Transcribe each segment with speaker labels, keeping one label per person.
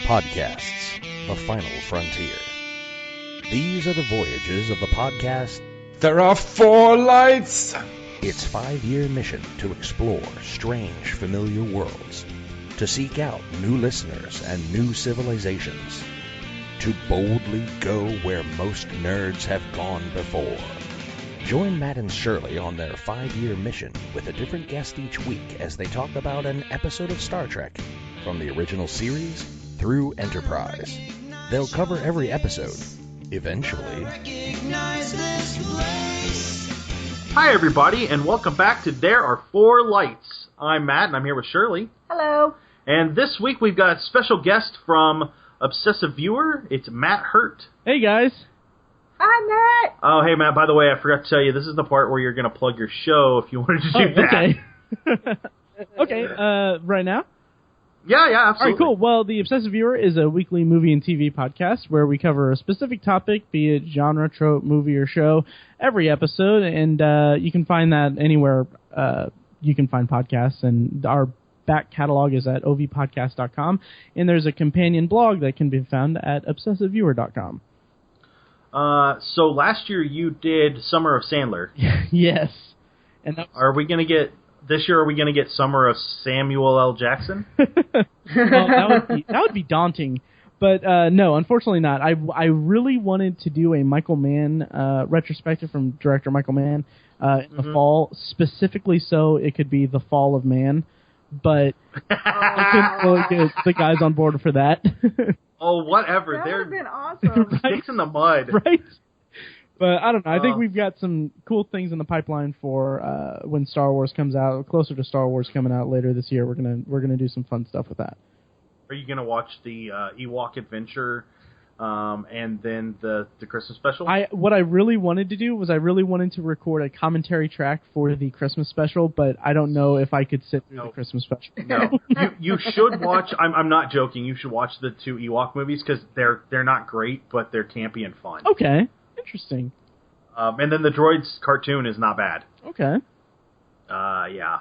Speaker 1: Podcasts, the final frontier. These are the voyages of the podcast.
Speaker 2: There are 4 lights!
Speaker 1: Its 5-year mission to explore strange, familiar worlds, to seek out new listeners and new civilizations, to boldly go where most nerds have gone before. Join Matt and Shirley on their 5-year mission with a different guest each week as they talk about an episode of Star Trek, from the original series through Enterprise. They'll cover every episode, eventually.
Speaker 3: Hi everybody, and welcome back to There Are 4 Lights. I'm Matt, and I'm here with Shirley.
Speaker 4: Hello.
Speaker 3: And this week we've got a special guest from Obsessive Viewer. It's Matt Hurt.
Speaker 5: Hey guys.
Speaker 4: Hi, Matt.
Speaker 3: Oh, hey Matt, by the way, I forgot to tell you, this is the part where you're going to plug your show if you wanted to do that.
Speaker 5: Okay. Okay, right now?
Speaker 3: Yeah, absolutely.
Speaker 5: All right, cool. Well, the Obsessive Viewer is a weekly movie and TV podcast where we cover a specific topic, be it genre, trope, movie, or show, every episode, and you can find that anywhere you can find podcasts, and our back catalog is at ovpodcast.com, and there's a companion blog that can be found at obsessiveviewer.com.
Speaker 3: So last year you did Summer of Sandler.
Speaker 5: Yes. And
Speaker 3: This year, are we going to get Summer of Samuel L. Jackson?
Speaker 5: Well, that would be daunting. But no, unfortunately not. I really wanted to do a Michael Mann retrospective from director Michael Mann in the fall, specifically so it could be the Fall of Man. But I couldn't really get the guys on board for that.
Speaker 3: Oh, whatever.
Speaker 4: That would have been awesome.
Speaker 3: Sticks in the mud.
Speaker 5: Right? But I don't know. I think we've got some cool things in the pipeline for when Star Wars comes out. Closer to Star Wars coming out later this year, we're gonna do some fun stuff with that.
Speaker 3: Are you gonna watch the Ewok Adventure, and then the Christmas special?
Speaker 5: What I really wanted to do was I really wanted to record a commentary track for the Christmas special, but I don't know if I could sit through the Christmas special.
Speaker 3: No, you should watch. I'm not joking. You should watch the 2 Ewok movies because they're not great, but they're campy and fun.
Speaker 5: Okay. Interesting.
Speaker 3: And then the Droids cartoon is not bad.
Speaker 5: Okay.
Speaker 3: Yeah.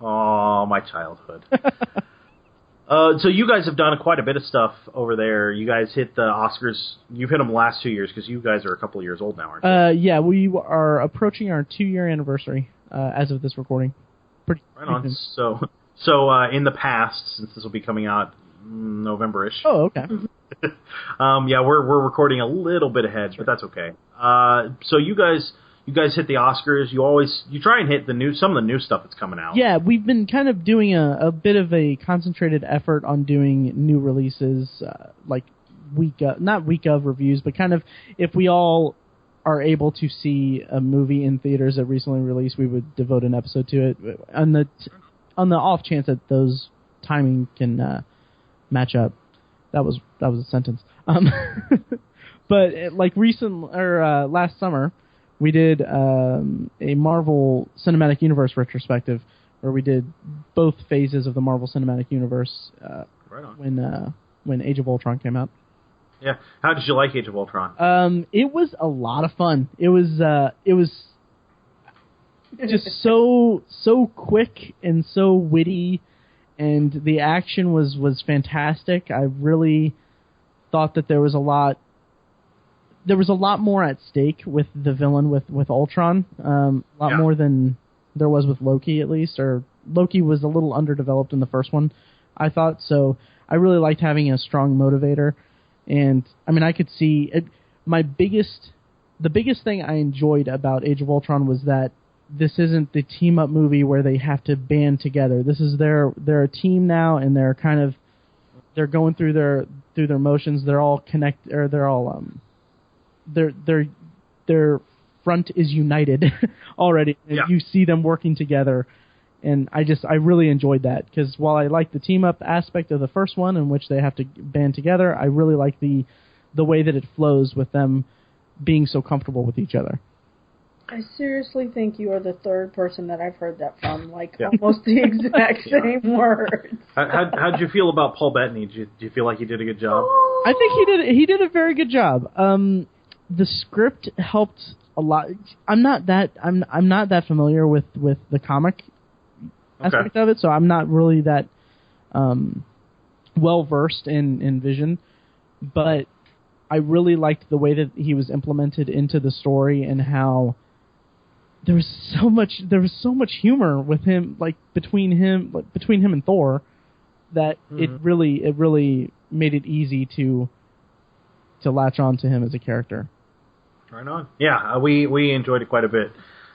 Speaker 3: Oh, my childhood. So you guys have done quite a bit of stuff over there. You guys hit the Oscars. You've hit them the last 2 years because you guys are a couple of years old now, aren't you?
Speaker 5: Yeah, we are approaching our 2-year anniversary as of this recording.
Speaker 3: Right on. So in the past, since this will be coming out November-ish.
Speaker 5: Oh, okay.
Speaker 3: Yeah, we're recording a little bit ahead, but that's okay. So you guys hit the Oscars. You try and hit some of the new stuff that's coming out.
Speaker 5: Yeah, we've been kind of doing a bit of a concentrated effort on doing new releases, like not week of reviews, but kind of if we all are able to see a movie in theaters that recently released, we would devote an episode to it. On the off chance that those timing can match up. That was a sentence. But last summer, we did a Marvel Cinematic Universe retrospective where we did both phases of the Marvel Cinematic Universe
Speaker 3: right on.
Speaker 5: when Age of Ultron came out.
Speaker 3: Yeah. How did you like Age of Ultron?
Speaker 5: It was a lot of fun. It was just so quick and so witty. And the action was fantastic. I really thought that there was a lot more at stake with the villain with Ultron. A lot more than there was with Loki, at least. Or Loki was a little underdeveloped in the first one, I thought. So I really liked having a strong motivator. And I mean, I could see it. The biggest thing I enjoyed about Age of Ultron was that this isn't the team up movie where they have to band together. This is they're a team now, and they're going through their motions. They're all their front is united already. And you see them working together, and I really enjoyed that because while I like the team up aspect of the first one in which they have to band together, I really like the way that it flows with them being so comfortable with each other.
Speaker 4: I seriously think you are the third person that I've heard that from, almost the exact same words.
Speaker 3: How'd you feel about Paul Bettany? Do you feel like he did a good job?
Speaker 5: I think he did a very good job. The script helped a lot. I'm not that familiar with the comic aspect of it, so I'm not really that well versed in Vision, but I really liked the way that he was implemented into the story and how there was so much humor with him, like between him and Thor, that it really made it easy to latch on to him as a character.
Speaker 3: Right on. Yeah, we enjoyed it quite a bit.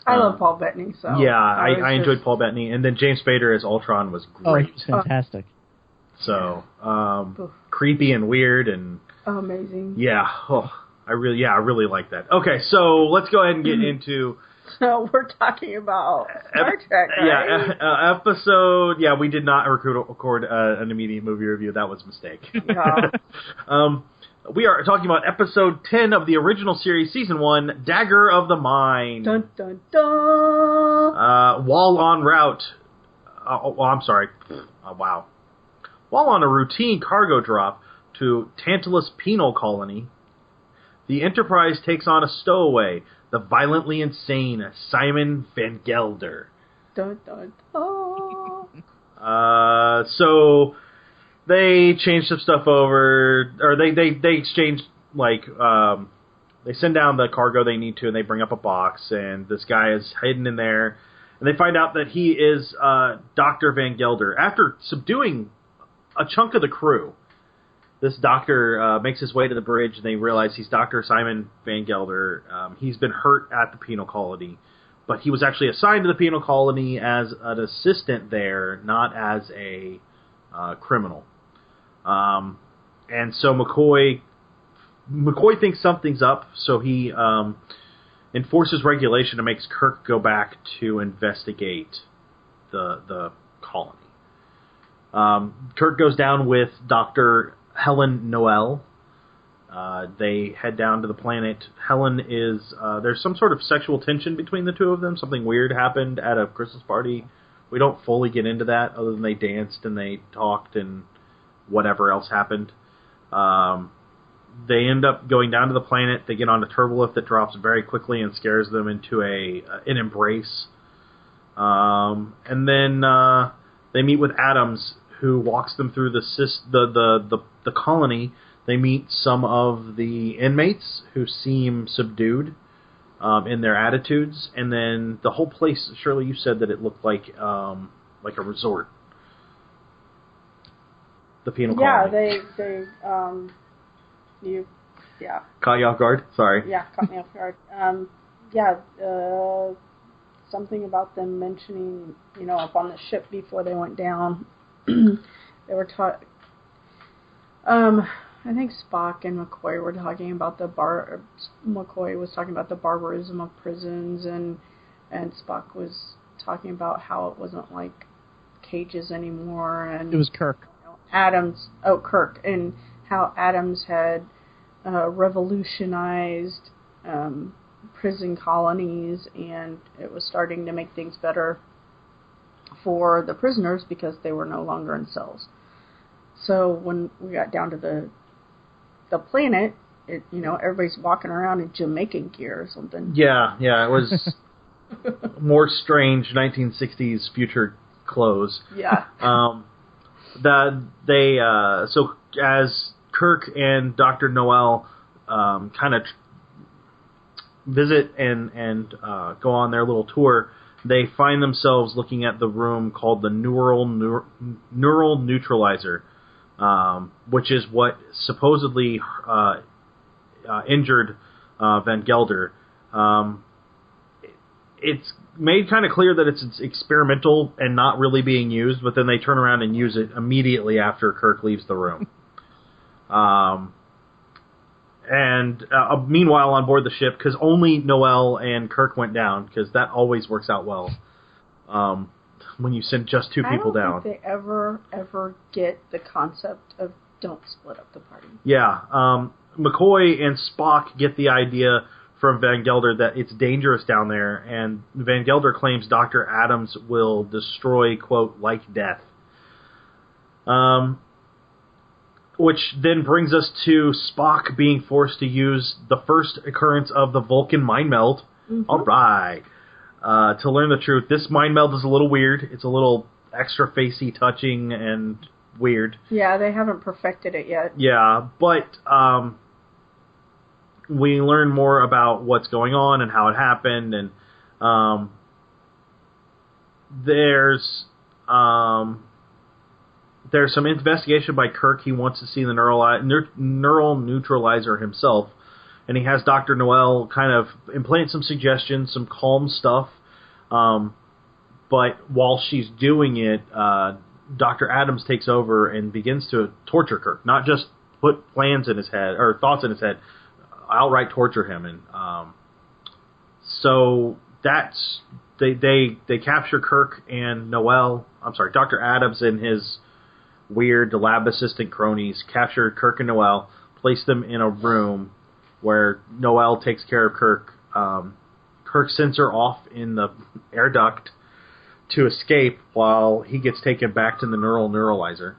Speaker 4: I love Paul Bettany, so...
Speaker 3: Yeah, I enjoyed Paul Bettany, and then James Spader as Ultron was great.
Speaker 5: Oh, it's fantastic.
Speaker 3: So, creepy and weird and...
Speaker 4: amazing.
Speaker 3: Yeah, I really like that. Okay, so let's go ahead and get into...
Speaker 4: So we're talking about Star Trek, right?
Speaker 3: Yeah, episode... Yeah, we did not record an immediate movie review. That was a mistake.
Speaker 4: Yeah.
Speaker 3: We are talking about episode 10 of the original series, season 1, Dagger of the Mind.
Speaker 4: Dun, dun, dun.
Speaker 3: While en route... I'm sorry. Wow. While on a routine cargo drop to Tantalus Penal Colony, the Enterprise takes on a stowaway, the violently insane Simon Van Gelder.
Speaker 4: Dun, dun, dun.
Speaker 3: So they change some stuff over, or they exchange, like, they send down the cargo they need to, and they bring up a box, and this guy is hidden in there, and they find out that he is Dr. Van Gelder. After subduing a chunk of the crew, this doctor makes his way to the bridge, and they realize he's Dr. Simon Van Gelder. He's been hurt at the penal colony, but he was actually assigned to the penal colony as an assistant there, not as a criminal. And so McCoy thinks something's up, so he enforces regulation and makes Kirk go back to investigate the colony. Kirk goes down with Dr. Helen Noel. They head down to the planet. Helen is... there's some sort of sexual tension between the two of them. Something weird happened at a Christmas party. We don't fully get into that, other than they danced and they talked and whatever else happened. They end up going down to the planet. They get on a turbolift that drops very quickly and scares them into an embrace. And then they meet with Adams, who walks them through the colony. They meet some of the inmates who seem subdued in their attitudes, and then the whole place. Shirley, you said that it looked like a resort. The penal colony.
Speaker 4: Yeah,
Speaker 3: Caught you off guard? Sorry.
Speaker 4: Yeah, caught me off guard. Something about them mentioning, up on the ship before they went down. They were taught. I think Spock and McCoy were talking about McCoy was talking about the barbarism of prisons, and Spock was talking about how it wasn't like cages anymore. And
Speaker 5: it was Kirk.
Speaker 4: Kirk, and how Adams had revolutionized prison colonies, and it was starting to make things better for the prisoners because they were no longer in cells. So when we got down to the planet, everybody's walking around in Jamaican gear or something.
Speaker 3: Yeah, it was more strange 1960s future clothes.
Speaker 4: Yeah.
Speaker 3: So as Kirk and Dr. Noel kind of visit and go on their little tour, they find themselves looking at the room called the neural neutralizer, which is what supposedly injured Van Gelder. It's made kind of clear that it's experimental and not really being used, but then they turn around and use it immediately after Kirk leaves the room. Meanwhile, on board the ship, because only Noel and Kirk went down, because that always works out well when you send just two people down.
Speaker 4: I don't think they ever get the concept of don't split up the party.
Speaker 3: Yeah. McCoy and Spock get the idea from Van Gelder that it's dangerous down there, and Van Gelder claims Dr. Adams will destroy, quote, like death. Which then brings us to Spock being forced to use the first occurrence of the Vulcan mind meld. Mm-hmm. All right. To learn the truth, this mind meld is a little weird. It's a little extra facey touching and weird.
Speaker 4: Yeah, they haven't perfected it yet.
Speaker 3: Yeah, but we learn more about what's going on and how it happened, and there's some investigation by Kirk. He wants to see the neural neutralizer himself, and he has Dr. Noel kind of implant some suggestions, some calm stuff. But while she's doing it, Dr. Adams takes over and begins to torture Kirk. Not just put plans in his head, or thoughts in his head, outright torture him. And so that's... They capture Kirk and Noel... I'm sorry, Dr. Adams and his weird lab assistant cronies capture Kirk and Noel, place them in a room where Noel takes care of Kirk. Kirk sends her off in the air duct to escape while he gets taken back to the neural neuralizer,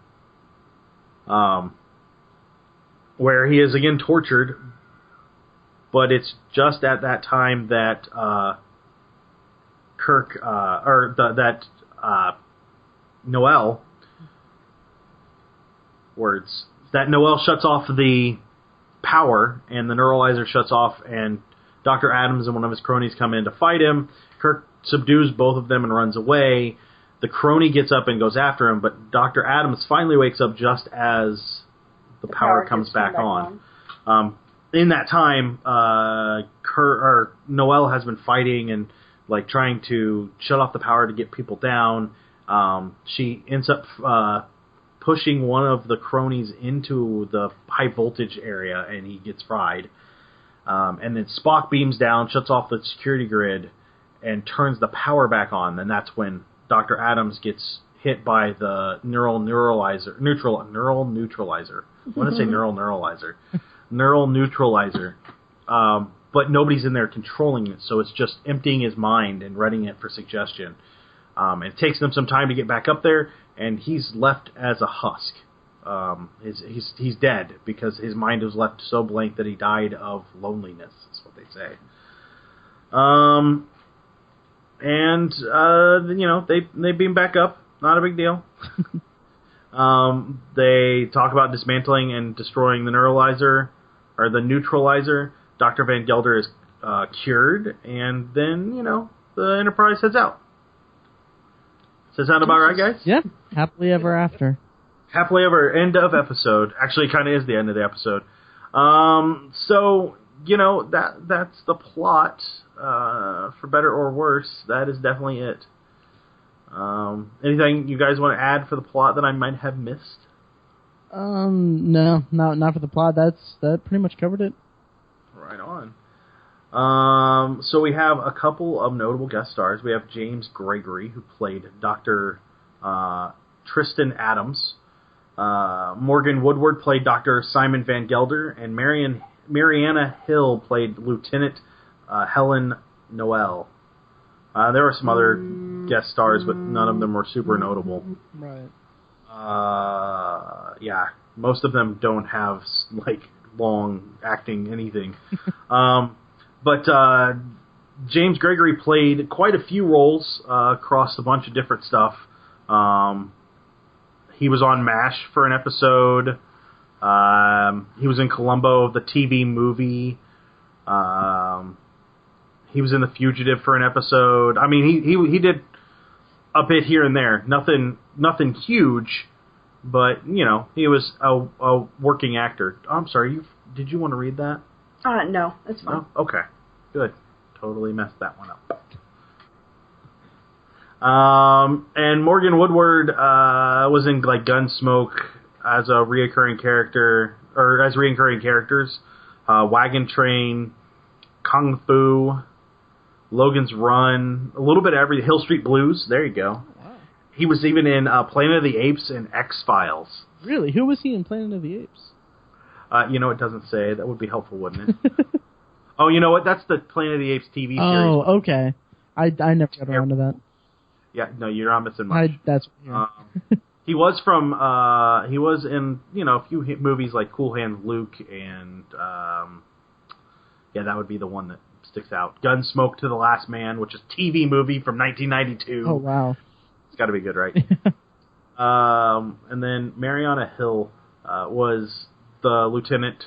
Speaker 3: where he is again tortured. But it's just at that time that Noel shuts off the power, and the neuralizer shuts off, and Dr. Adams and one of his cronies come in to fight him. Kirk subdues both of them and runs away. The crony gets up and goes after him, but Dr. Adams finally wakes up just as the power comes back on. In that time, Noel has been fighting and trying to shut off the power to get people down. She ends up pushing one of the cronies into the high voltage area, and he gets fried. And then Spock beams down, shuts off the security grid, and turns the power back on. And that's when Dr. Adams gets hit by the neural neutralizer. I want to say neural neuralizer. Neural neutralizer. But nobody's in there controlling it, so it's just emptying his mind and running it for suggestion. It takes them some time to get back up there, and he's left as a husk. He's dead because his mind was left so blank that he died of loneliness. That's what they say. They beam back up. Not a big deal. They talk about dismantling and destroying the neuralizer, or the neutralizer. Dr. Van Gelder is cured, and then, the Enterprise heads out. Does that sound about right, guys?
Speaker 5: Yeah. Happily ever after.
Speaker 3: Happily ever. End of episode. Actually, it kind of is the end of the episode. So, that's the plot. For better or worse, that is definitely it. Anything you guys want to add for the plot that I might have missed?
Speaker 5: No, not for the plot. That pretty much covered it.
Speaker 3: Right on. So we have a couple of notable guest stars. We have James Gregory, who played Dr. Tristan Adams. Morgan Woodward played Dr. Simon Van Gelder, and Mariana Hill played Lieutenant Helen Noel. There were some other guest stars, but none of them were super notable.
Speaker 5: Right.
Speaker 3: Yeah, most of them don't have long acting anything. But James Gregory played quite a few roles across a bunch of different stuff. He was on MASH for an episode. He was in Columbo, the TV movie. He was in The Fugitive for an episode. I mean, he did a bit here and there. Nothing huge, but he was a working actor. I'm sorry. Did you want to read that?
Speaker 4: No, it's fine.
Speaker 3: Oh, okay, good. Totally messed that one up. And Morgan Woodward was in Gunsmoke as a reoccurring character, or as reoccurring characters. Wagon Train, Kung Fu, Logan's Run, a little bit of every Hill Street Blues. There you go. Wow. He was even in Planet of the Apes and X-Files.
Speaker 5: Really? Who was he in Planet of the Apes?
Speaker 3: It doesn't say. That would be helpful, wouldn't it? Oh, you know what? That's the Planet of the Apes TV series.
Speaker 5: Oh, okay. I never got around to that.
Speaker 3: Yeah, no, you're not missing much. He was in, a few hit movies like Cool Hand Luke, and, that would be the one that sticks out. Gunsmoke to the Last Man, which is a TV movie from 1992.
Speaker 5: Oh, wow.
Speaker 3: It's got to be good, right? And then Mariana Hill was the lieutenant.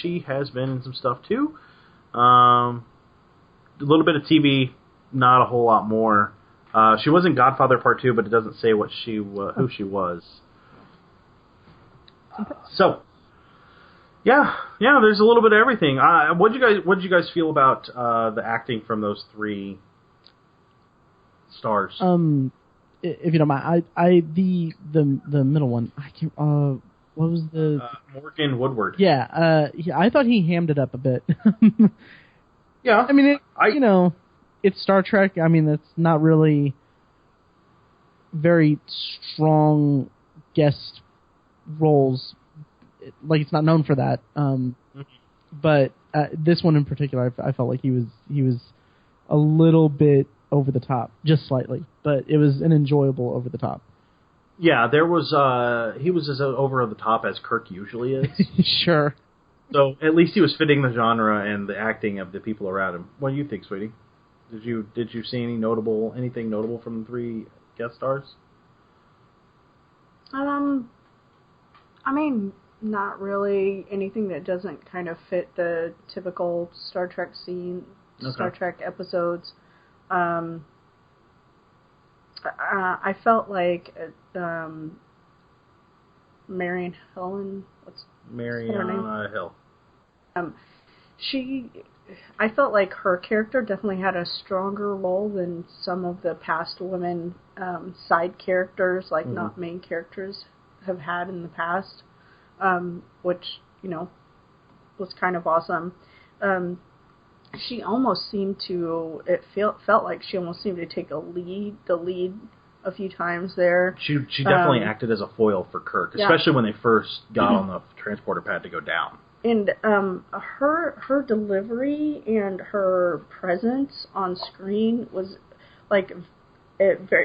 Speaker 3: She has been in some stuff too. A little bit of TV, not a whole lot more. She was in Godfather Part 2, but it doesn't say what who she was. So, yeah, there's a little bit of everything. What did you guys feel about the acting from those three stars?
Speaker 5: If you don't mind, the middle one, I can't. What was the
Speaker 3: Morgan Woodward?
Speaker 5: Yeah, I thought he hammed it up a bit.
Speaker 3: Yeah,
Speaker 5: I mean, it's Star Trek. I mean, that's not really very strong guest roles. Like, it's not known for that. But this one in particular, I felt like he was a little bit over the top, just slightly, but it was an enjoyable over the top.
Speaker 3: Yeah, there was. He was as over the top as Kirk usually is.
Speaker 5: Sure.
Speaker 3: So at least he was fitting the genre and the acting of the people around him. What do you think, sweetie? Did you see anything notable from the three guest stars?
Speaker 4: I mean, not really anything that doesn't kind of fit the typical Star Trek scene,
Speaker 3: Okay.
Speaker 4: Star Trek episodes. I felt like Marion Helen. What's her name?
Speaker 3: Mariana Hill.
Speaker 4: I felt like her character definitely had a stronger role than some of the past women side characters, like not main characters, have had in the past, which, was kind of awesome. She almost seemed to, felt like she almost seemed to take the lead a few times there.
Speaker 3: She definitely acted as a foil for Kirk, especially when they first got on the transporter pad to go down.
Speaker 4: And her delivery and her presence on screen was like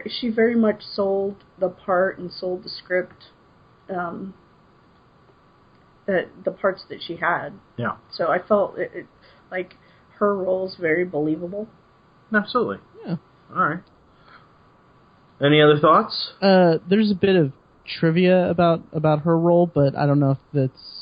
Speaker 4: she very much sold the part and sold the script, the parts that she had.
Speaker 3: Yeah.
Speaker 4: So I felt it like her role's very believable.
Speaker 3: Absolutely.
Speaker 5: Yeah.
Speaker 3: All right. Any other thoughts?
Speaker 5: There's a bit of trivia about her role, but I don't know if that's...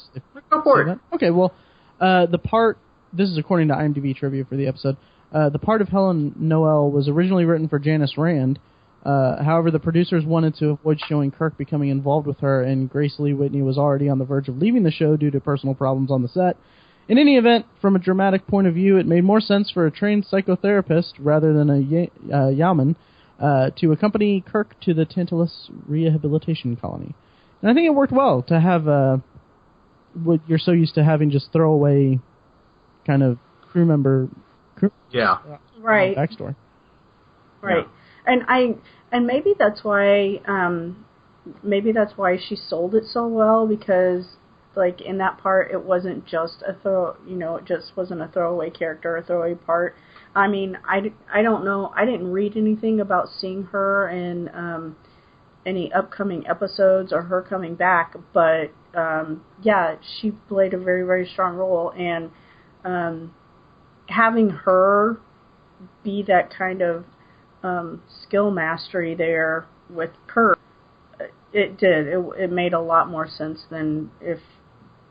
Speaker 3: Go for it.
Speaker 5: Okay, well, the part... This is according to IMDb trivia for the episode. The part of Helen Noel was originally written for Janice Rand. However, the producers wanted to avoid showing Kirk becoming involved with her, and Grace Lee Whitney was already on the verge of leaving the show due to personal problems on the set. In any event, from a dramatic point of view, it made more sense for a trained psychotherapist rather than a yeoman to accompany Kirk to the Tantalus rehabilitation colony. And I think it worked well to have what you're so used to having just throwaway kind of crew member
Speaker 4: right
Speaker 5: backstory.
Speaker 4: Right. Yeah. And maybe that's why she sold it so well, because like in that part it wasn't just it just wasn't a throwaway character, a throwaway part. I mean, I don't know, I didn't read anything about seeing her in any upcoming episodes or her coming back, but she played a very, very strong role, and having her be that kind of skill mastery there with Kirk, it made a lot more sense than if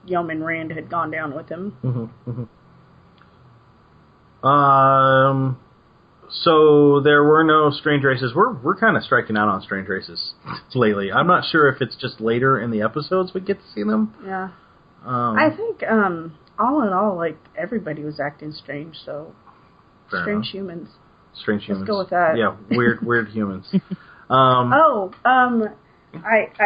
Speaker 4: Yeoman Rand had gone down with him.
Speaker 3: Mm-hmm, mm-hmm. So there were no strange races. We're kind of striking out on strange races lately. I'm not sure if it's just later in the episodes we get to see them.
Speaker 4: Yeah. I think all in all, like, everybody was acting strange. So strange humans.
Speaker 3: Strange humans.
Speaker 4: Let's go with that.
Speaker 3: Yeah, weird humans.
Speaker 4: I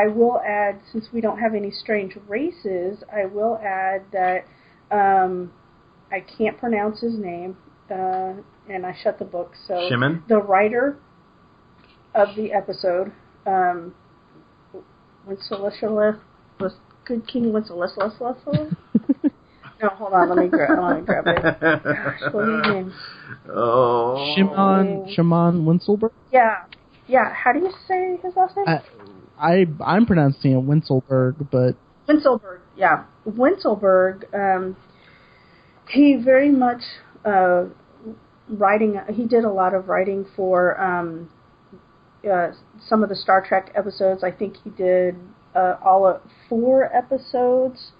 Speaker 4: will add, since we don't have any strange races, I will add that I can't pronounce his name, and I shut the book. So
Speaker 3: Shimon?
Speaker 4: The writer of the episode, Good King Wenceslas. No, hold on, let me grab it. Gosh, what is his name?
Speaker 3: Oh.
Speaker 5: Shimon Winselberg?
Speaker 4: Yeah. How do you say his last name?
Speaker 5: I'm pronouncing it Winselberg, but...
Speaker 4: Winselberg, yeah. Winselberg, he very much he did a lot of writing for some of the Star Trek episodes. I think he did all of 4 episodes,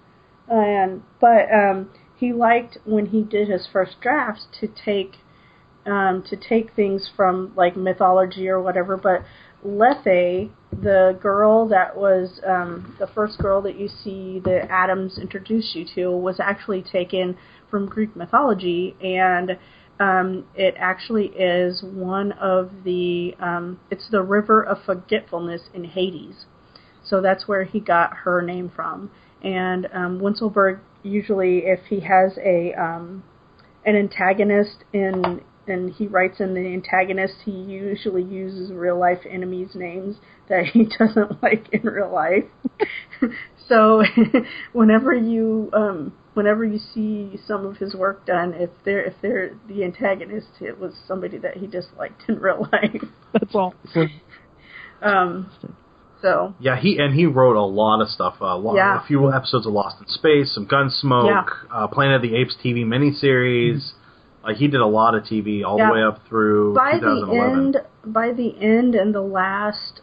Speaker 4: but he liked when he did his first drafts to take things from like mythology or whatever. But Lethe, the girl that was the first girl that you see that Adams introduced you to, was actually taken from Greek mythology, and it actually is one of the it's the River of Forgetfulness in Hades. So that's where he got her name from. And Winselberg, usually if he has an antagonist and he writes in the antagonist, he usually uses real-life enemies' names that he doesn't like in real life. So whenever you see some of his work done, if they're the antagonist, it was somebody that he disliked in real life.
Speaker 5: That's all.
Speaker 4: So
Speaker 3: yeah, he wrote a lot of stuff. A few episodes of Lost in Space, some Gunsmoke, Planet of the Apes TV miniseries. Mm-hmm. He did a lot of TV all the way up through 2011.
Speaker 4: By the end and the last,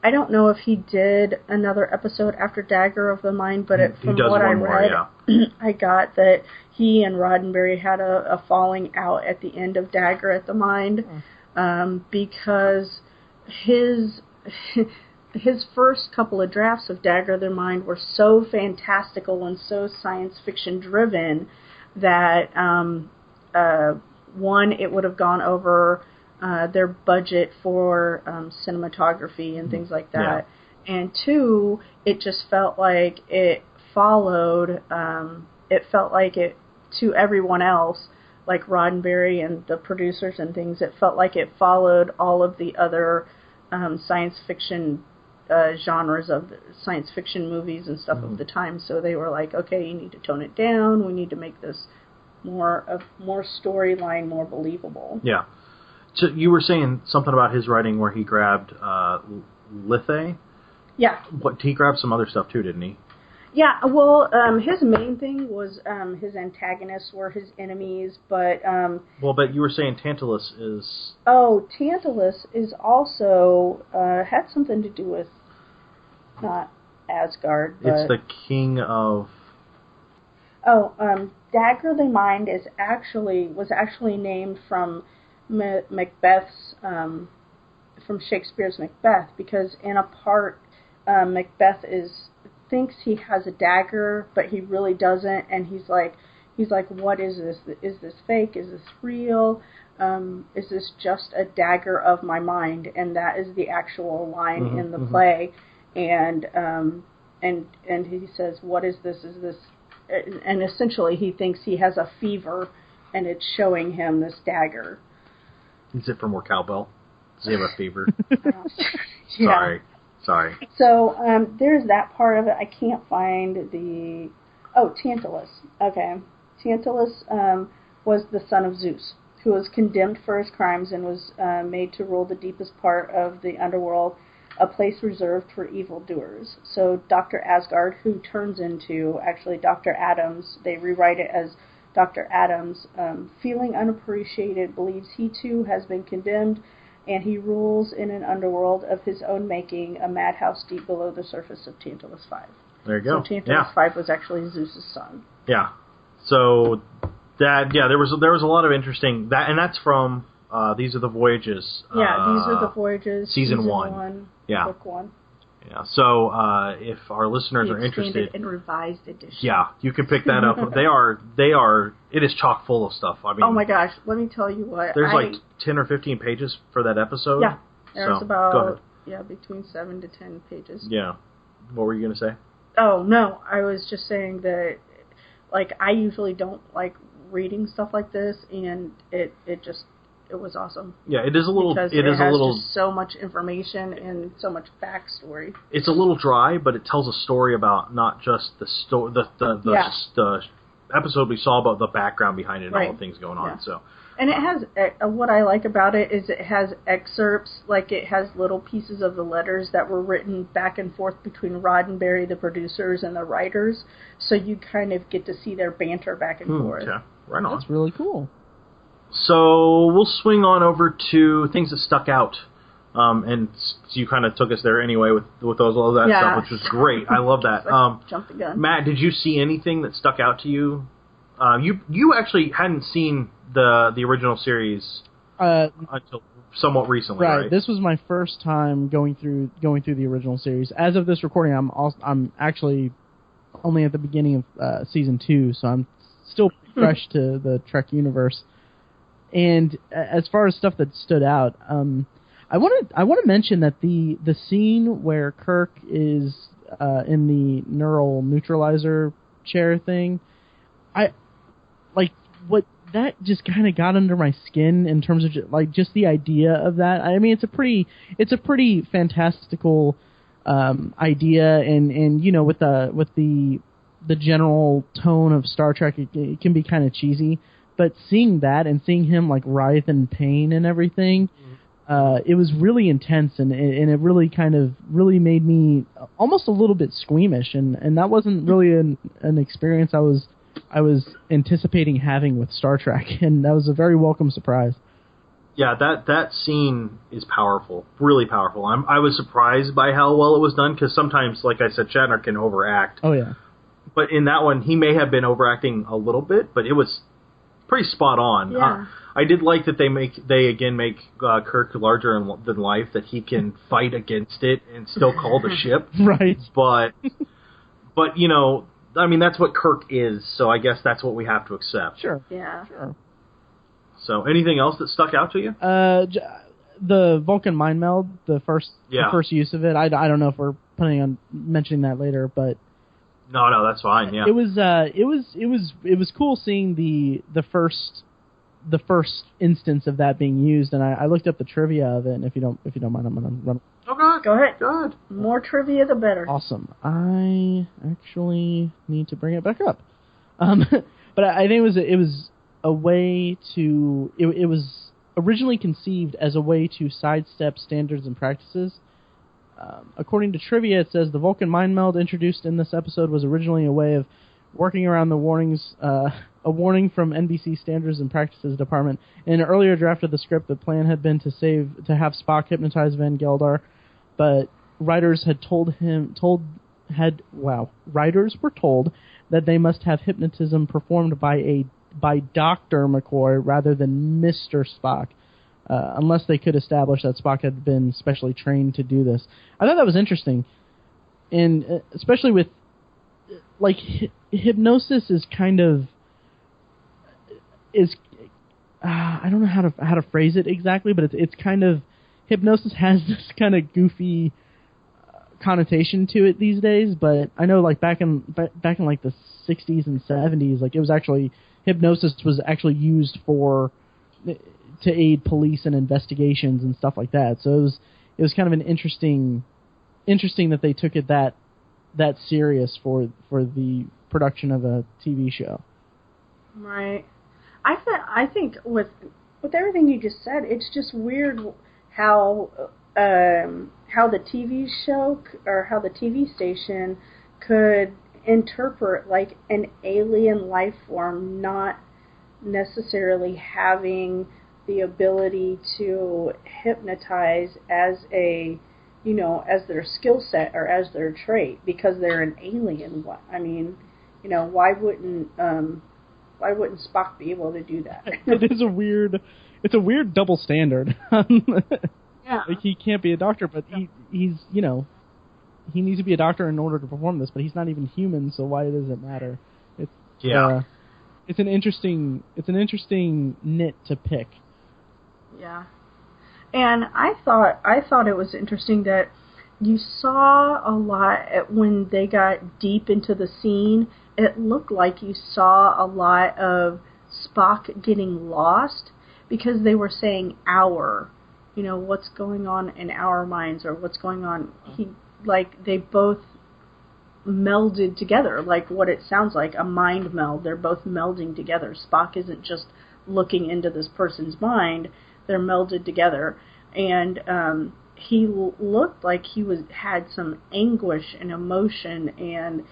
Speaker 4: I don't know if he did another episode after Dagger of the Mind, but from what I read, I got that he and Roddenberry had a falling out at the end of Dagger at the Mind, because his first couple of drafts of Dagger of the Mind were so fantastical and so science fiction driven that one, it would have gone over their budget for cinematography and things like that, and two, it just felt like it followed. It felt like it to everyone else, like Roddenberry and the producers and things. It felt like it followed all of the other science fiction genres of science fiction movies and stuff of the time. So they were like, okay, you need to tone it down. We need to make this more storyline, more believable.
Speaker 3: Yeah. So you were saying something about his writing where he grabbed Lethe?
Speaker 4: Yeah.
Speaker 3: What, he grabbed some other stuff too, didn't he?
Speaker 4: Yeah, well, his main thing was his antagonists were his enemies, but...
Speaker 3: but you were saying Tantalus is...
Speaker 4: Oh, Tantalus is also... had something to do with... not Asgard, but...
Speaker 3: It's the king of...
Speaker 4: Oh, Dagger the Mind was actually named from Macbeth's... from Shakespeare's Macbeth, because in a part, Macbeth thinks he has a dagger, but he really doesn't, and he's like, what is this? Is this fake? Is this real? Is this just a dagger of my mind? And that is the actual line in the play. And he says, what is this? Is this? And essentially, he thinks he has a fever, and it's showing him this dagger.
Speaker 3: Is it for more cowbell? Does he have a fever?
Speaker 4: Yeah.
Speaker 3: Sorry.
Speaker 4: So there's that part of it. I can't find the... Oh, Tantalus. Okay. Tantalus was the son of Zeus, who was condemned for his crimes and was made to rule the deepest part of the underworld, a place reserved for evildoers. So Dr. Asgard, who turns into, actually, Dr. Adams, they rewrite it as Dr. Adams, feeling unappreciated, believes he too has been condemned, and he rules in an underworld of his own making, a madhouse deep below the surface of Tantalus 5.
Speaker 3: There you go.
Speaker 4: So Tantalus 5 was actually Zeus's son.
Speaker 3: Yeah. So that there was a lot of interesting and that's from These Are the Voyages.
Speaker 4: These Are the Voyages.
Speaker 3: Season 1. Yeah.
Speaker 4: Book 1.
Speaker 3: Yeah. So if our listeners are interested,
Speaker 4: and revised edition.
Speaker 3: Yeah, you can pick that up. They are. It is chock full of stuff. I mean,
Speaker 4: oh my gosh, let me tell you what.
Speaker 3: There's like 10 or 15 pages for that episode.
Speaker 4: Yeah, there's
Speaker 3: go ahead.
Speaker 4: Between 7 to 10 pages.
Speaker 3: Yeah. What were you gonna say?
Speaker 4: Oh no, I was just saying that, like, I usually don't like reading stuff like this, and it was awesome.
Speaker 3: Yeah, it is a little.
Speaker 4: Because it has just so much information and so much backstory. It's
Speaker 3: a little dry, but it tells a story about not just the story, the episode we saw, but the background behind it and all the things going on.
Speaker 4: Yeah.
Speaker 3: So,
Speaker 4: and it has what I like about it is it has excerpts, like it has little pieces of the letters that were written back and forth between Roddenberry, the producers, and the writers. So you kind of get to see their banter back and forth.
Speaker 3: Okay, right on.
Speaker 5: That's really cool.
Speaker 3: So we'll swing on over to things that stuck out And you kind of took us there anyway with all that stuff, which was great. I love that.
Speaker 4: Jump the gun.
Speaker 3: Matt, did you see anything that stuck out to you? You actually hadn't seen the original series until somewhat recently, right?
Speaker 5: This was my first time going through the original series. As of this recording, I'm actually only at the beginning of season 2, so I'm still fresh to the Trek universe. And as far as stuff that stood out, I want to mention that the scene where Kirk is in the neural neutralizer chair thing, I like what that just kind of got under my skin in terms of just the idea of that. I mean, it's a pretty fantastical idea, and you know, with the general tone of Star Trek, it can be kind of cheesy. But seeing that and seeing him like writhe in pain and everything, it was really intense, and it really kind of made me almost a little bit squeamish, and that wasn't really an experience I was anticipating having with Star Trek, and that was a very welcome surprise.
Speaker 3: Yeah, that scene is powerful, really powerful. I was surprised by how well it was done, because sometimes, like I said, Shatner can overact.
Speaker 5: Oh yeah.
Speaker 3: But in that one, he may have been overacting a little bit, but it was pretty spot on.
Speaker 4: Yeah.
Speaker 3: I did like that they make Kirk larger than life, that he can fight against it and still call the ship.
Speaker 5: Right.
Speaker 3: But you know, I mean, that's what Kirk is, so I guess that's what we have to accept.
Speaker 5: Sure.
Speaker 4: Yeah.
Speaker 5: Sure.
Speaker 3: So, anything else that stuck out to you?
Speaker 5: The Vulcan mind meld, the first use of it. I don't know if we're planning on mentioning that later, but
Speaker 3: no, that's fine. Yeah.
Speaker 5: It was cool seeing the first instance of that being used, and I looked up the trivia of it, and if you don't mind, I'm gonna run.
Speaker 3: Oh,
Speaker 4: go ahead.
Speaker 3: Go ahead.
Speaker 4: More trivia, the better.
Speaker 5: Awesome. I actually need to bring it back up, but I think it was a way to. It was originally conceived as a way to sidestep standards and practices. According to trivia, it says the Vulcan mind meld introduced in this episode was originally a way of working around the warnings, a warning from NBC Standards and Practices Department. In an earlier draft of the script, the plan had been to have Spock hypnotize Van Geldar, but writers were told that they must have hypnotism performed by Dr. McCoy rather than Mr. Spock. Unless they could establish that Spock had been specially trained to do this. I thought that was interesting, and especially with, like, hypnosis is kind of I don't know how to phrase it exactly, but it's kind of, hypnosis has this kind of goofy connotation to it these days. But I know, like, back in like the 60s and 70s, like, it was actually, hypnosis was actually used to aid police and investigations and stuff like that. So it was kind of an interesting that they took it that serious for the production of a TV show.
Speaker 4: Right. I think with everything you just said, it's just weird how the TV show or how the TV station could interpret like an alien life form not necessarily having the ability to hypnotize as as their skill set or as their trait because they're an alien. I mean, why wouldn't Spock be able to do that?
Speaker 5: It's a weird double standard.
Speaker 4: Yeah.
Speaker 5: Like, he can't be a doctor, but he's he needs to be a doctor in order to perform this, but he's not even human, so why does it matter? It's an interesting nit to pick.
Speaker 4: Yeah. And I thought it was interesting that you saw a lot when they got deep into the scene. It looked like you saw a lot of Spock getting lost because they were saying our, what's going on in our minds or what's going on. They both melded together, like what it sounds like, a mind meld. They're both melding together. Spock isn't just looking into this person's mind. They're melded together, and he looked like he had some anguish and emotion and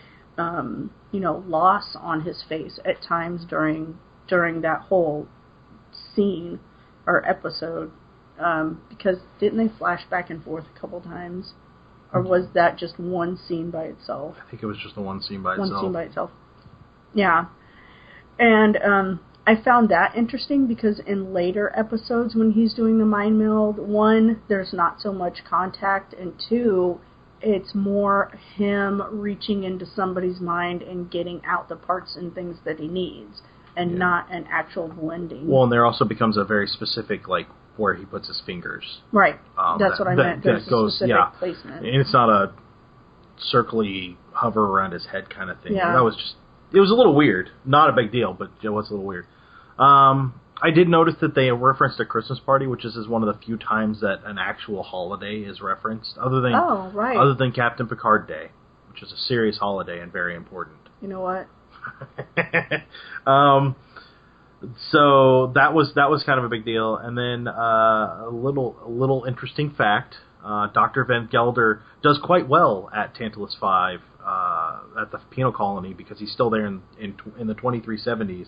Speaker 4: loss on his face at times during that whole scene or episode. because didn't they flash back and forth a couple times? Or was that just one scene by itself?
Speaker 3: I think it was just the one scene by itself.
Speaker 4: One scene by itself. Yeah. And I found that interesting because in later episodes when he's doing the mind meld, one, there's not so much contact, and two, it's more him reaching into somebody's mind and getting out the parts and things that he needs, and not an actual blending.
Speaker 3: Well, and there also becomes a very specific, like, where he puts his fingers.
Speaker 4: Right. That's what I meant. There's a specific placement.
Speaker 3: And it's not a circly hover around his head kind of thing.
Speaker 4: Yeah.
Speaker 3: That was just, it was a little weird. Not a big deal, but it was a little weird. I did notice that they referenced a Christmas party, which is one of the few times that an actual holiday is referenced, other than Captain Picard Day, which is a serious holiday and very important.
Speaker 4: You know what?
Speaker 3: So that was kind of a big deal, and then a little interesting fact: Dr. Van Gelder does quite well at Tantalus 5 at the penal colony because he's still there in the 2370s.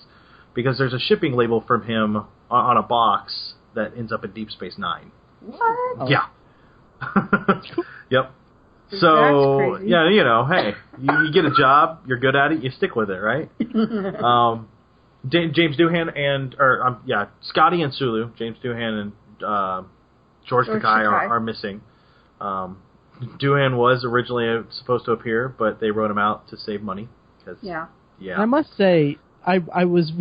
Speaker 3: Because there's a shipping label from him on a box that ends up in Deep Space Nine.
Speaker 4: What?
Speaker 3: Yeah. Yep. So yeah, you know, hey, you get a job, you're good at it, you stick with it, right? James Doohan and Scotty and Sulu, James Doohan and George Takei are missing. Doohan was originally supposed to appear, but they wrote him out to save money.
Speaker 4: Yeah.
Speaker 5: I must say, I was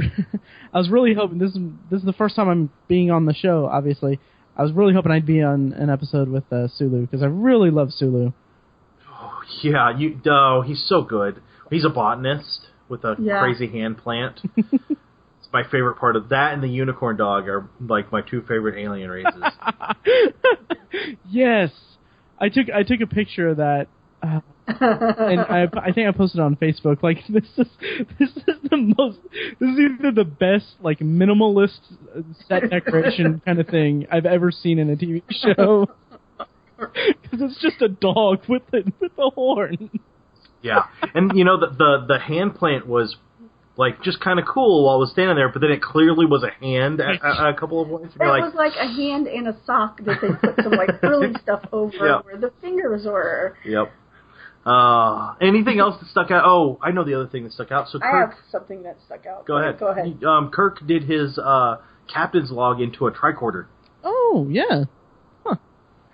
Speaker 5: really hoping, this is the first time I'm being on the show, obviously. I was really hoping I'd be on an episode with Sulu, because I really love Sulu.
Speaker 3: Oh, yeah, he's so good. He's a botanist with a crazy hand plant. It's my favorite part of that, and the unicorn dog are like my two favorite alien races.
Speaker 5: Yes, I took a picture of that. And I think I posted it on Facebook. Like, this is either the best, like, minimalist set decoration kind of thing I've ever seen in a TV show. Because it's just a dog with a horn.
Speaker 3: Yeah, and you know the hand plant was like just kind of cool while it was standing there, but then it clearly was a hand at a couple of points.
Speaker 4: It was like a hand and a sock that they put some like frilly stuff over where the fingers were.
Speaker 3: Yep. Anything else that stuck out? Oh, I know the other thing that stuck out. So Kirk,
Speaker 4: I have something that stuck out.
Speaker 3: Go ahead. Kirk did his captain's log into a tricorder.
Speaker 5: Oh, yeah. Huh.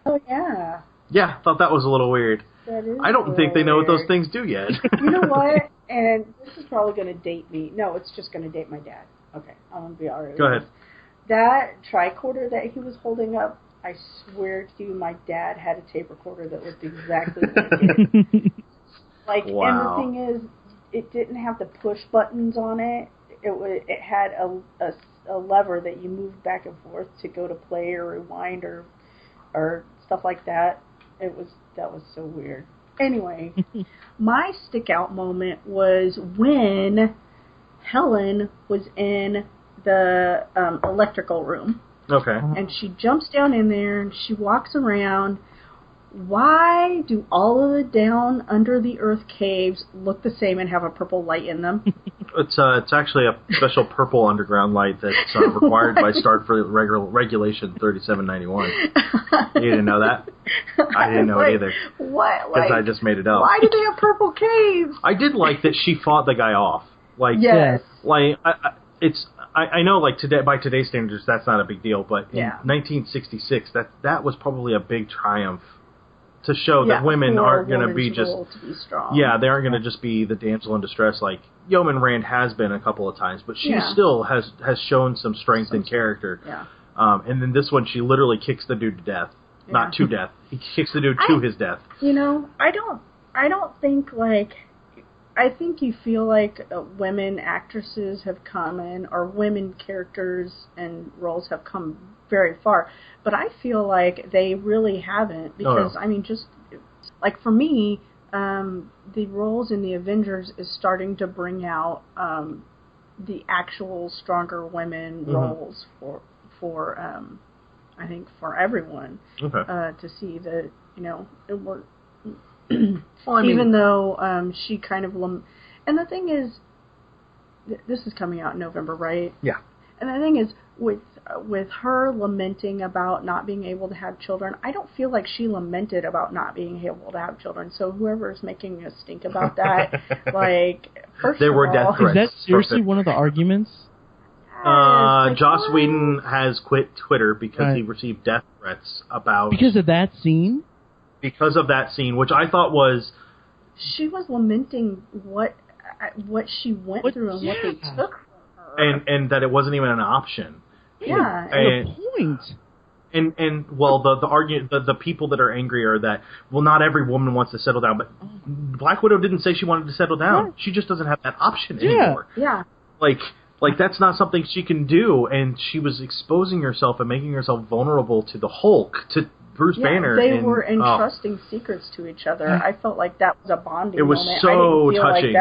Speaker 4: Oh, yeah.
Speaker 3: Yeah, thought that was a little weird.
Speaker 4: That is
Speaker 3: I don't think they know what those things do yet.
Speaker 4: You know what? And this is probably going to date me. No, it's just going to date my dad. Okay, I'm going to be all right.
Speaker 3: Go ahead.
Speaker 4: That tricorder that he was holding up, I swear to you, my dad had a tape recorder that looked exactly like it. Like,
Speaker 3: wow.
Speaker 4: And the thing is, it didn't have the push buttons on it. It had a lever that you moved back and forth to go to play or rewind or stuff like that. That was so weird. Anyway, my stick out moment was when Helen was in the electrical room.
Speaker 3: Okay.
Speaker 4: And she jumps down in there and she walks around. Why do all of the down under the earth caves look the same and have a purple light in them?
Speaker 3: It's actually a special purple underground light that's required by Starfleet Regulation 3791. You didn't know that? I didn't know it either.
Speaker 4: What?
Speaker 3: Because I just made it up.
Speaker 4: Why do they have purple caves?
Speaker 3: I did like that she fought the guy off. Like,
Speaker 4: yes.
Speaker 3: Like, I know, like, today by today's standards, that's not a big deal, but in 1966, that was probably a big triumph to show that women aren't going to be just...
Speaker 4: To be strong.
Speaker 3: Yeah, they aren't going to just be the damsel in distress like Yeoman Rand has been a couple of times, but she still has shown some strength and character.
Speaker 4: Yeah.
Speaker 3: And then this one, she literally kicks the dude to death. Yeah. Not to death. He kicks the dude to his death.
Speaker 4: You know, I don't think, like... I think you feel like women actresses have come in, or women characters and roles have come very far, but I feel like they really haven't, because, I mean, just, like, for me, the roles in the Avengers is starting to bring out the actual stronger women roles for I think, for everyone, to see that, you know, it worked. Well, even though she kind of... and the thing is, this is coming out in November, right?
Speaker 3: Yeah.
Speaker 4: And the thing is, with with her lamenting about not being able to have children, I don't feel like she lamented about not being able to have children. So whoever's making a stink about that, like, first
Speaker 3: there
Speaker 4: of
Speaker 3: were
Speaker 4: all,
Speaker 3: death threats.
Speaker 5: Is that seriously one of the arguments?
Speaker 3: Joss Whedon has quit Twitter because he received death threats about...
Speaker 5: Because of that scene?
Speaker 3: Because of that scene, which I thought was...
Speaker 4: She was lamenting what she went through and what they took from her.
Speaker 3: And that it wasn't even an option.
Speaker 4: Yeah.
Speaker 5: And the point.
Speaker 3: And well, the argument, the people that are angry are that, well, not every woman wants to settle down, but Black Widow didn't say she wanted to settle down. Yeah. She just doesn't have that option anymore.
Speaker 4: Yeah.
Speaker 3: Like that's not something she can do, and she was exposing herself and making herself vulnerable to the Hulk, to Bruce Banner.
Speaker 4: They were entrusting secrets to each other. I felt like that was a bonding moment.
Speaker 3: It was so touching.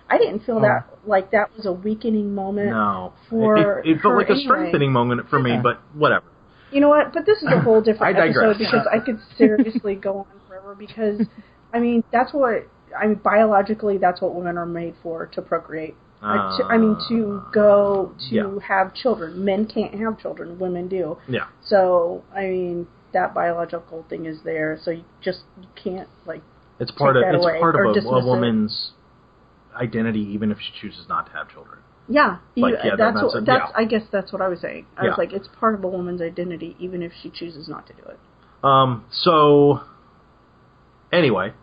Speaker 4: I didn't feel that like that was a weakening moment.
Speaker 3: No.
Speaker 4: For
Speaker 3: it felt like
Speaker 4: anyway.
Speaker 3: A strengthening moment for me, but whatever.
Speaker 4: You know what? But this is a whole different
Speaker 3: I digress.
Speaker 4: episode because I could seriously go on forever because, I mean, biologically, that's what women are made for, to procreate. To have children. Men can't have children. Women do.
Speaker 3: Yeah.
Speaker 4: So, I mean, that biological thing is there. So you can't, like,
Speaker 3: it's part of a woman's identity, even if she chooses not to have children.
Speaker 4: Yeah. I guess that's what I was saying. I was like, it's part of a woman's identity, even if she chooses not to do it.
Speaker 3: So, anyway.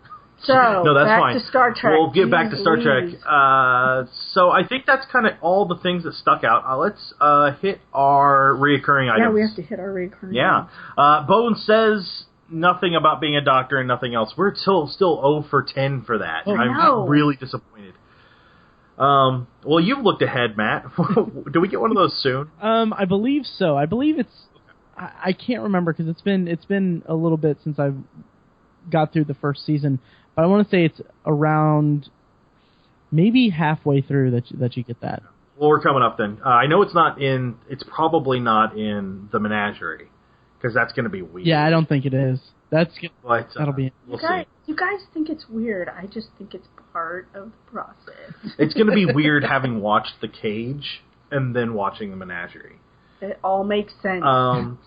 Speaker 4: So,
Speaker 3: no, that's
Speaker 4: back
Speaker 3: fine.
Speaker 4: to Star Trek.
Speaker 3: We'll get back to Star Trek. So I think that's kind of all the things that stuck out. Let's hit our reoccurring items.
Speaker 4: Yeah, we have to hit our reoccurring
Speaker 3: items. Bone says nothing about being a doctor and nothing else. We're still 0 for 10 for that. I'm really disappointed. Well, you've looked ahead, Matt. Do we get one of those soon?
Speaker 5: I believe so. I believe it's... I can't remember because it's been a little bit since I've got through the first season. But I want to say it's around maybe halfway through that you get that.
Speaker 3: Well, we're coming up then. I know it's not in. It's probably not in the Menagerie because that's going to be weird.
Speaker 5: Yeah, I don't think it is. That'll be.
Speaker 3: We'll see.
Speaker 4: You guys think it's weird. I just think it's part of the process.
Speaker 3: It's going to be weird having watched The Cage and then watching the Menagerie.
Speaker 4: It all makes sense.
Speaker 3: Bones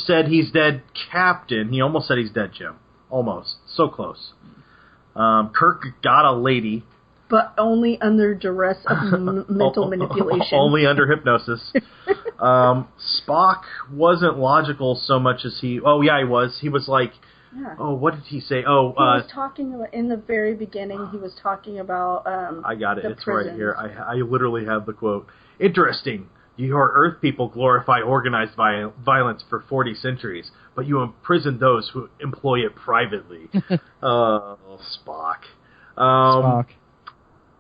Speaker 3: said he's dead, Captain. He almost said he's dead, Jim. Almost. So close. Kirk got a lady.
Speaker 4: But only under duress of mental manipulation.
Speaker 3: Only under hypnosis. Spock wasn't logical so much as he... Oh, yeah, he was. He was like... Yeah. Oh, what did he say? He
Speaker 4: was talking about... In the very beginning, he was talking about...
Speaker 3: I got it. It's
Speaker 4: prisons.
Speaker 3: Right here. I literally have the quote. Interesting. Your Earth people glorify organized violence for 40 centuries, but you imprison those who employ it privately. Spock.
Speaker 5: Spock.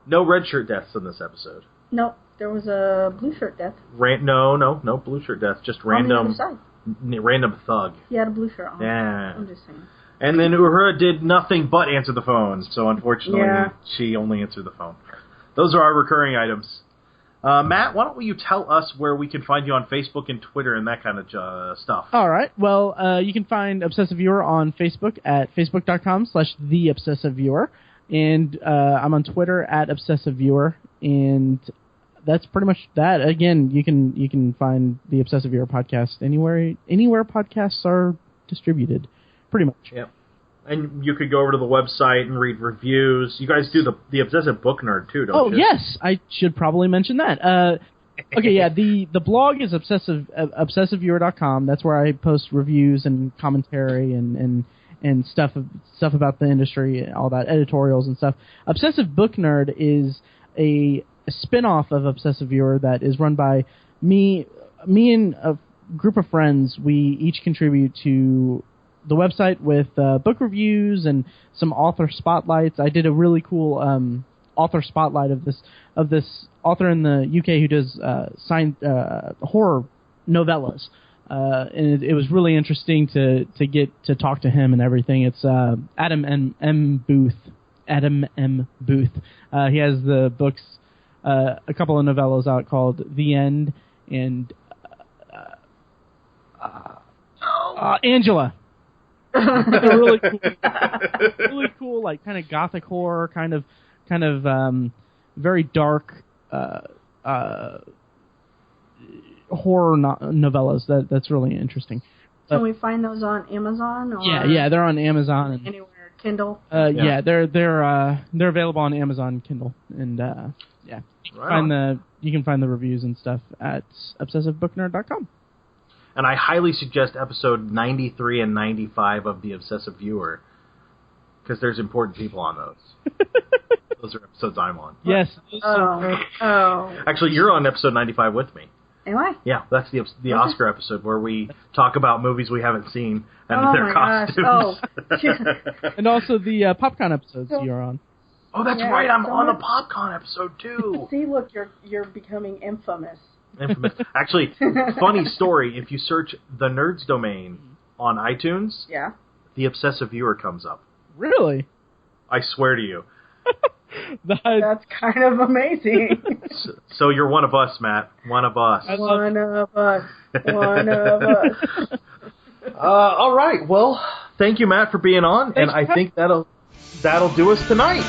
Speaker 3: No red shirt deaths in this episode.
Speaker 4: Nope. There was a blue shirt death.
Speaker 3: No blue shirt death. Just random thug.
Speaker 4: He had a blue shirt on.
Speaker 3: Yeah.
Speaker 4: I'm just saying.
Speaker 3: And then Uhura did nothing but answer the phone, so unfortunately she only answered the phone. Those are our recurring items. Matt, why don't you tell us where we can find you on Facebook and Twitter and that kind of stuff?
Speaker 5: All right. Well, you can find Obsessive Viewer on Facebook at facebook.com/TheObsessiveViewer. And I'm on Twitter at Obsessive Viewer. And that's pretty much that. Again, you can find the Obsessive Viewer podcast anywhere podcasts are distributed. Pretty much.
Speaker 3: Yep. And you could go over to the website and read reviews. You guys do the Obsessive Book Nerd, too, don't you?
Speaker 5: Oh, yes. I should probably mention that. Okay, yeah, the blog is obsessiveviewer.com. That's where I post reviews and commentary and stuff about the industry, all that, editorials and stuff. Obsessive Book Nerd is a spin-off of Obsessive Viewer that is run by me and a group of friends. We each contribute to the website with book reviews and some author spotlights. I did a really cool author spotlight of this author in the UK who does horror novellas, and it was really interesting to get to talk to him and everything. It's Adam M. Booth. Adam M. Booth. He has the books, a couple of novellas out called The End and Angela. Really cool, like kind of gothic horror, kind of very dark, horror novellas. That's really interesting.
Speaker 4: Can we find those on Amazon? Or
Speaker 5: Yeah, they're on Amazon and
Speaker 4: anywhere. Kindle.
Speaker 5: Yeah, they're available on Amazon Kindle, and yeah, you can find the reviews and stuff at obsessivebooknerd.com.
Speaker 3: And I highly suggest episode 93 and 95 of the Obsessive Viewer, because there's important people on those. Those are episodes I'm on.
Speaker 5: Yes.
Speaker 4: Oh.
Speaker 3: Actually, you're on episode 95 with me.
Speaker 4: Am I?
Speaker 3: Yeah, that's the Oscar episode where we talk about movies we haven't seen and their costumes.
Speaker 4: Gosh. Oh.
Speaker 5: And also the PopCon episodes you're on.
Speaker 3: Oh, that's right. I'm on the PopCon episode too.
Speaker 4: See, look, you're becoming infamous.
Speaker 3: Infamous. Actually, funny story. If you search the Nerds Domain on iTunes, the Obsessive Viewer comes up.
Speaker 5: Really?
Speaker 3: I swear to you.
Speaker 4: That's kind of amazing.
Speaker 3: So you're one of us, Matt. One of us.
Speaker 4: One of us. One of us.
Speaker 3: All right. Well, thank you, Matt, for being on, and I think that'll do us tonight.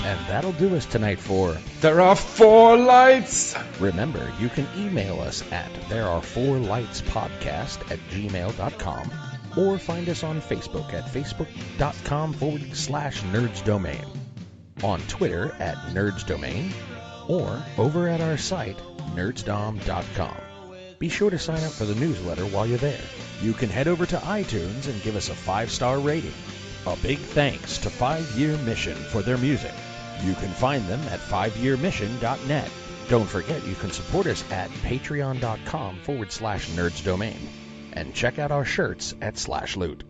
Speaker 1: And that'll do us tonight for
Speaker 2: There Are Four Lights.
Speaker 1: Remember, you can email us at therearefourlightspodcast@gmail.com or find us on Facebook at facebook.com/nerdsdomain, on Twitter at nerdsdomain, or over at our site, nerdsdom.com. Be sure to sign up for the newsletter while you're there. You can head over to iTunes and give us a 5-star rating. A big thanks to 5 Year Mission for their music. You can find them at 5yearmission.net. Don't forget you can support us at patreon.com/nerdsdomain. And check out our shirts at /loot.